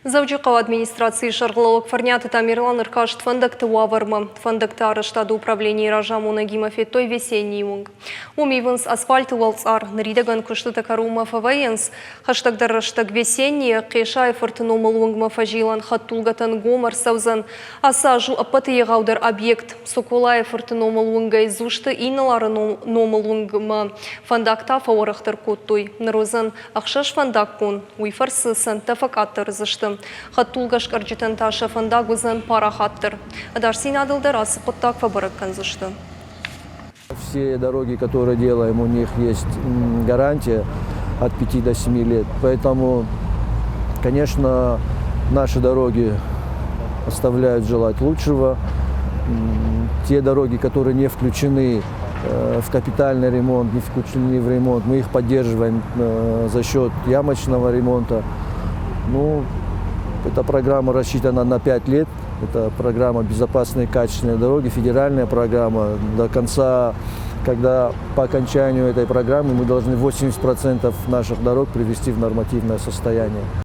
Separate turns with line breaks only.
Завджикал администрации шарглалок форнята Тамирлан Иркашт фондакты уаварма. Фондактары штада управления Ражаму Нагимов и той весенний мунг. Умиванс асфальты валцар. Наридаган куштата карума фавайенс. Хаштагдар раштаг весенний. Кешай фортеномал лунг мафажилан. Хаттулгатан гомар саузан. Асажу апаты егаудар объект. Сокулай фортеномал лунга изушты. Иналары номал лунгма. Фондакта фаворахтар куттуй. Нарозан ахшаш фондаккун. Уйфарсы сантафакаттар зашты. Хаттулгаш карджитан таша фондагузан пара хаттер. Адарсин адылдар асыпыттак фабараккан зашты.
Все дороги, которые делаем, у них есть гарантия от 5 до 7 лет. Поэтому, конечно, наши дороги оставляют желать лучшего. Те дороги, которые не включены в капитальный ремонт, не включены в ремонт, мы их поддерживаем за счет ямочного ремонта. Эта программа рассчитана на 5 лет. Это программа «Безопасные и качественные дороги», федеральная программа. До конца, когда по окончанию этой программы мы должны 80% наших дорог привести в нормативное состояние.